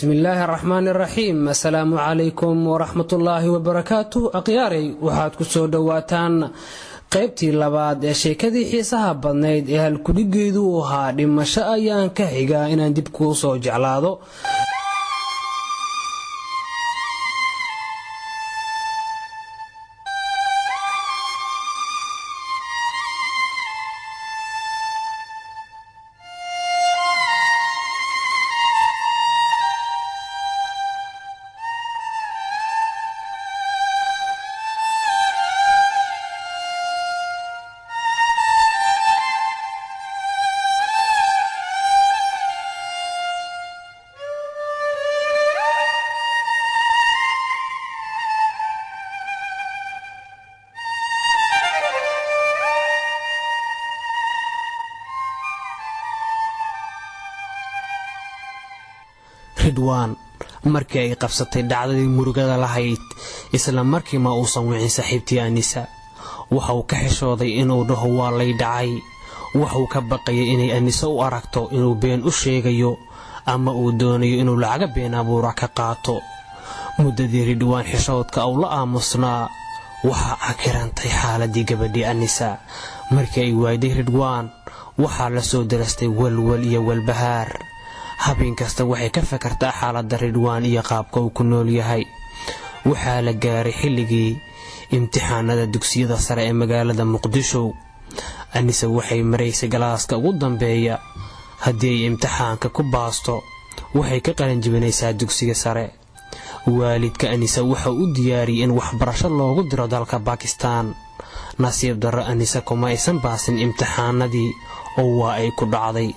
بسم الله الرحمن الرحيم. السلام عليكم ورحمة الله وبركاته. أقياري waxaad ku soo dhawaataan qaybtii labaad ee sheekadii xiisaha badnayd ee halkuligeedu u ahaa dhimasho ayaan ka xigaa inaan dib ku soo jeclaado. ridwaan markii ay qabsatay dhacdadii murugada lahayd isla markii ma uusan wicin saaxiibtii Anisa waxa uu ka xishooday inuu dhaho waa lay dhacay waxa uu ka baqayay inay Anisa u aragto inuu been u sheegayo ama uu doonayo inuu lacag been abuur ka qaato muddadii ridwaan xishoodka uu la aamusnaa waxa akirantay xaaladii gabadhii Anisa markii ay waayday ridwaan waxa la soo darastay walwal iyo walbahaar habeen kasta waxay ka fakartaa xaaladda ridwaan iyo qaabka uu ku nool yahay waxa la gaaray xilligii imtixaanada dugsiyada sare ee magaalada Muqdisho Anisa waxay maraysay galaaska ugu dambeeya haddii ay imtixaanka ku baasto waxay ka qalin jebinaysaa dugsiga sare waalidka Anisa waxa uu diyaariyay in waxbarasho loogu diro dalka Pakistan nasiib darro Anisa kuma aysan baasin imtixaanadii oo waa ay ku dhacday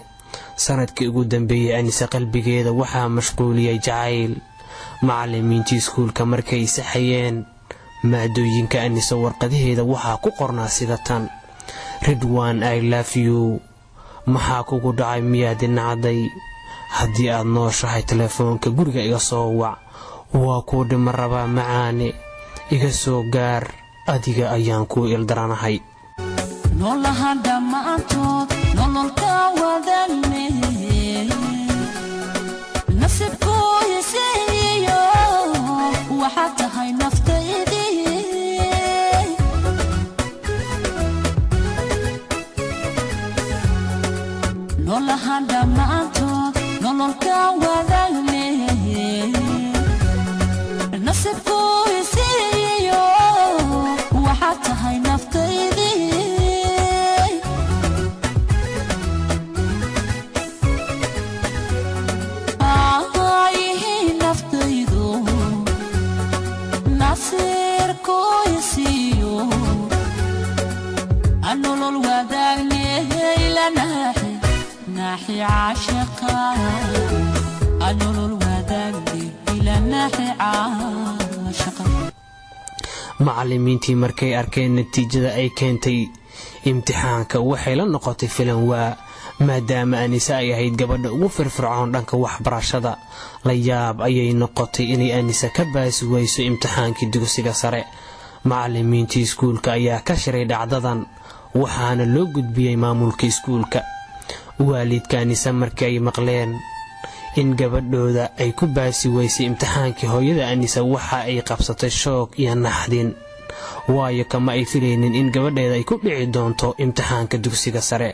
sanadkii ugu dambeeyay Anisa qalbigeeda waxa mashquuliyay jacayl macallimiintii iskuulka markay saxayeen maadooyinka Anisa warqadaheeda waxa ku qornaa sida tan Ridwaan I love you maxaa kugu dhacay miyaad nacday haddii aad nooshahay telefoonka guriga iga soo wac waa ku dhima rabaa macaane iga soo gaar adiga ayaan ku ildaranahay noolaha dhamaantood nololka wadane nasibku yasiyo waxa tahay naftaydii noolaha dhamaantood nololka wadane nasibku yasiyo waxa tahay naftaydii ناحي عاشقا أنور الوداع إلى ناحي عاشقا macallimiintii markay arkeen natiijada ay keentay imtixaanka waxay la noqotay filan waa maadaama Anisa ay ahayd gabadha ugu firfircoon dhanka waxbarashada la yaab ayay noqotay inay Anisa ka baasi wayso imtixaankii dugsiga sare macallimiintii iskuulka ayaa ka shiray dhacdadan waxaana loo gudbiyay maamulka iskuulka waalidka Anisa markii ay maqleen in gabadhooda ay ku baasi waysay imtixaankii hooyada Anisa waxa ay qabsatay shoog iyo naxdin waayo kama ay filaynin in gabadheeda ay ku dhici doonto imtixaanka dugsiga sare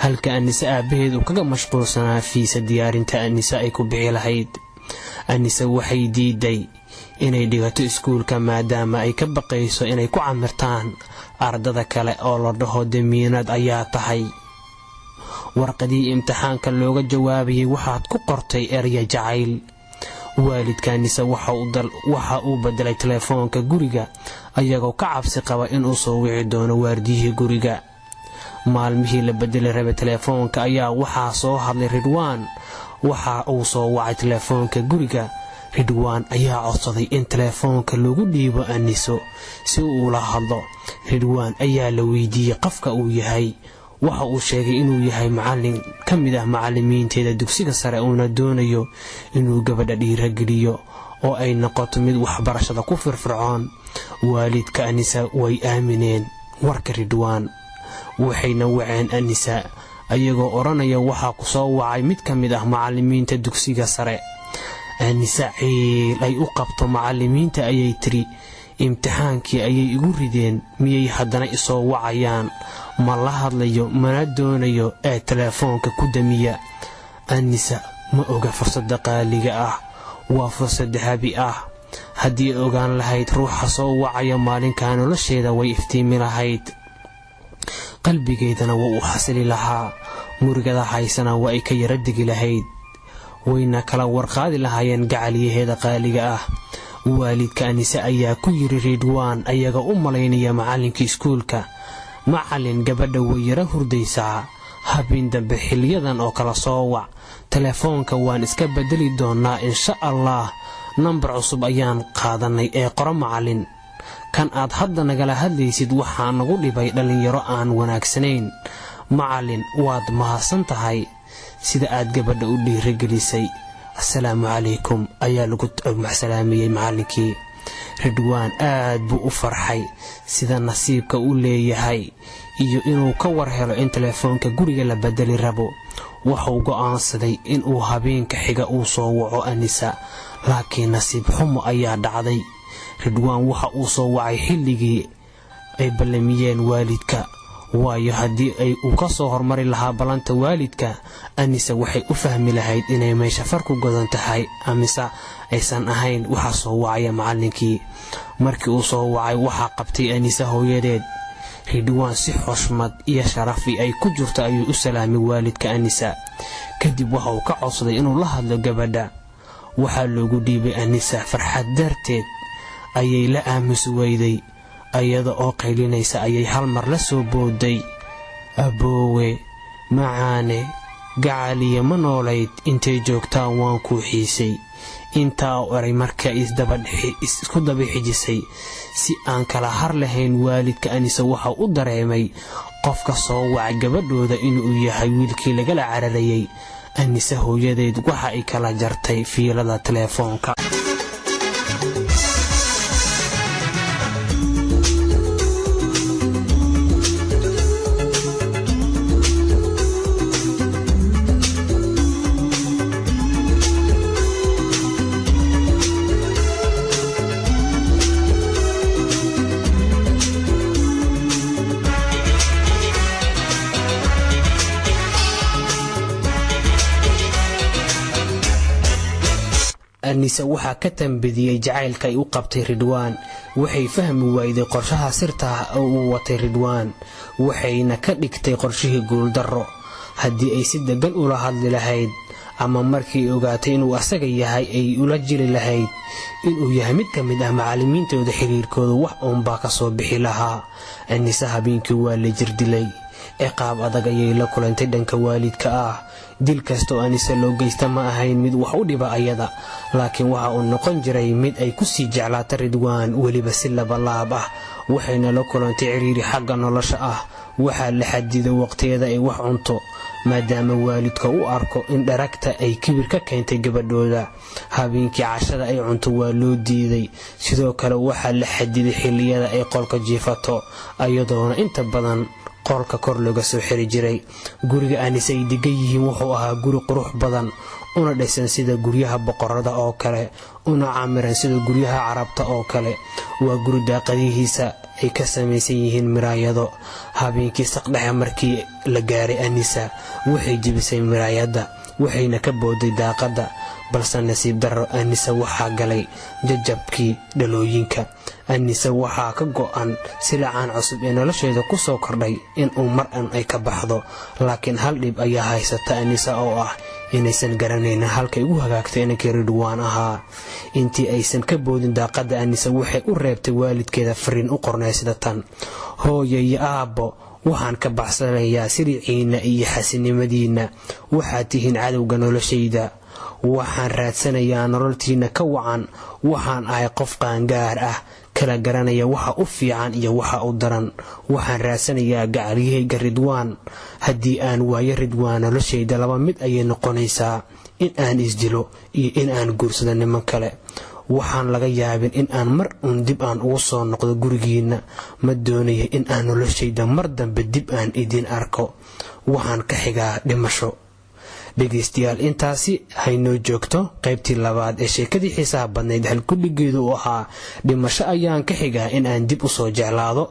halka Anisa aabaheedu kaga mashquulsanaa fiisa diyaarinta Anisa ay ku bixi lahayd Anisa waxay diiday inay dhigato iskuulka maadaama ay ka baqayso inay ku camirtaan ardada kale oo la dhaho damiinad ayaa tahay warqadii imtixaanka looga jawaabayay waxaad ku qortay eraya jacayl waalidka Anisa waxa uu bedelay telefoonka guriga ayagoo ka cabsi qaba inuu soo wici doono waardiyihii guriga maalmihii la bedelay rabay telefoonka ayaa waxa soo hadlay Ridwaan waxa uu soo wacay telefoonka guriga Ridwaan ayaa codsaday in telefoonka lagu dhiibo Aniso si uu la hadlo Ridwaan ayaa la weydiiyay qofka uu yahay waxa uu sheegay inuu yahay macallin kamid ah macallimiinteeda dugsiga sare oo doonayo inuu gabadha dhiirageliyo oo ay noqoto mid waxbarashada ku firfircoon waalidka Anisa way aamineen warka Ridwaan waxayna waceen Anisa ayagoo oranaya waxa ku soo wacay mid kamid ah macallimiinta dugsiga sare anisa ciil ay u qabto macallimiinta ayay tiri imtixaankii ayay igu rideen miyay haddana isoo wacayaan ma la hadlayo mana doonayo ee telefoonka ku damiya anisa ma oga fursadda qaaliga ah waa fursad dahabi ah haddii ogaan lahayd ruuxa soo wacaya maalinkaa nolosheeda way iftiimi lahayd qalbigeedana waa u xasili lahaa murugada haysana waa ay ka yara degi lahayd wayna kala warqaadi lahaayeen gacaliyaheeda qaaliga ah waalidka anisa ayaa ku yiri Ridwaan ayaga u malaynaya macallinka iskuulka macallin gabadha way yara hurdaysaa habeen dambe xiliyadan oo kala soo wac telefoonka waan iska bedeli doonaa insha Allah nambar cusub ayaan qaadanay ee qoro macallin kan aad hadda nagala hadlaysid waxaa nagu dhibay dhalinyaro aan wanaagsanayn macallin waad mahadsan tahay sida aad gabadha u dhiirigelisay assalaamu calaykum ayaa lagu salaamiyay macallinkii Ridwaan aad buu u farxay sida nasiibka u leeyahay iyo inuu ka war helo in telefoonka guriga la bedeli rabo wuxuu go'aansaday inuu habeenka xiga uu soo waco anisa laakiin nasiib xumo ayaa dhacday Ridwaan waxa uu soo wacay xilligii ay ballamiyeen waalidka waayo haddii ay uu ka soo hormari lahaa balanta waalidka anisa waxay u fahmi lahayd inay meesha far ku godan tahay amisa aysan ahayn waxa soo wacaya macallinkii markii uu soo wacay waxa qabtay anisa hooyadeed Ridwaan si xushmad iyo sharaf ay ku jirto ayuu u salaamay waalidka anisa kadib waxa uu ka codsaday inuu la hadlo gabadha waxa loogu dhiibay anisa farxad darteed ayay la aamus weyday ayada oo qaylinaysa ayay hal mar la soo booday aboowe macaane gacaliye ma noolayd intay joogtaa waan ku xiisay intaa oray marka isku daba xijisay si aan kala har lahayn waalidka anisa waxa u dareemay qofka soo wacay gabadhooda inuu yahay wiilkii laga cararayay anisa hooyadeed waxa ay kala jartay fiilada telefoonka anisa waxa ka tambadiyay jacaylka ay u qabtay Ridwaan waxay fahmi wayday qorshaha sirta ah oo uu watay Ridwaan waxayna ka dhigtay qorshihii guul darro haddii ay si degan ula hadli lahayd ama markii ogaatay inuu asaga yahay ay ula jiri lahayd inuu yahay mid kamid ah macallimiintooda xiriirkooda wax uunbaa ka soo bixi lahaa anisa habeenkii waa la jirdilay ciqaab adag ayay la kulantay dhanka waalidka ah dil kasto anisa loo geysta ma ahayn mid wax u dhiba ayada laakiin waxa uu noqon jiray mid ay ku sii jeclaatay Ridwaan waliba si laab ah waxayna la kulantay ciriiri xagga nolosha ah waxa la xadiday waqtiyada ay wax cunto maadaama waalidka uu arko in dharagta ay kibir ka keentay gabadhooda habeenkii cashada ay cunto waa loo diiday sidoo kale waxa la xadiday xilliyada ay qolka jiifato ayadoona inta badan qolka kor looga soo xiri jiray guriga anisa ay degan yihiin wuxuu ahaa guri qurux badan una dhisan sida guryaha boqorada oo kale una camiran sida guryaha carabta oo kale waa guri daaqadihiisa ay ka samaysan yihiin miraayado habeenkii saqdhaxa markii la gaaray anisa waxay jibisay miraayada waxayna ka booday daaqada balse nasiib darro anisa waxa galay jajabkii dhalooyinka anisa waxa ka go'an silacaan cusub ee nolosheeda ku soo kordhay in uu mar aan ay ka baxdo laakiin hal dhib ayaa haysata anisa oo ah inaysan garanaynin halka ugu hagaagtay inankii Ridwaan ahaa intii aysan ka boodin daaqada anisa waxay u reebtay waalidkeeda fariin u qornay sida tan hooyo iyo aabbo waxaan ka baxsanayaa siriciina iyo xasinimadiina waxaad tihiin cadowga noloshayda waxaan raadsanayaa nololtiina ka wacan waxaan ahay qof qaangaar ah kala garanaya waxa u fiican iyo waxa u daran waxaan raadsanayaa gacaliyayga Ridwaan haddii aan waayo Ridwaan noloshayda laba mid ayay noqonaysaa in aan isdilo iyo in aan guursado niman kale waxaan laga yaabin in aan mar dib aan ugu soo noqdo gurigiina ma doonayo in aan noloshayda mar dambe dib aan idin arko waxaan ka xigaa dhimasho dhegeystayaal intaasi haynoo joogto qaybtii labaad ee sheekadii xiisaha badnayd halkudhigeedu u ahaa dhimasho ayaan ka xigaa in aan dib u soo jeclaado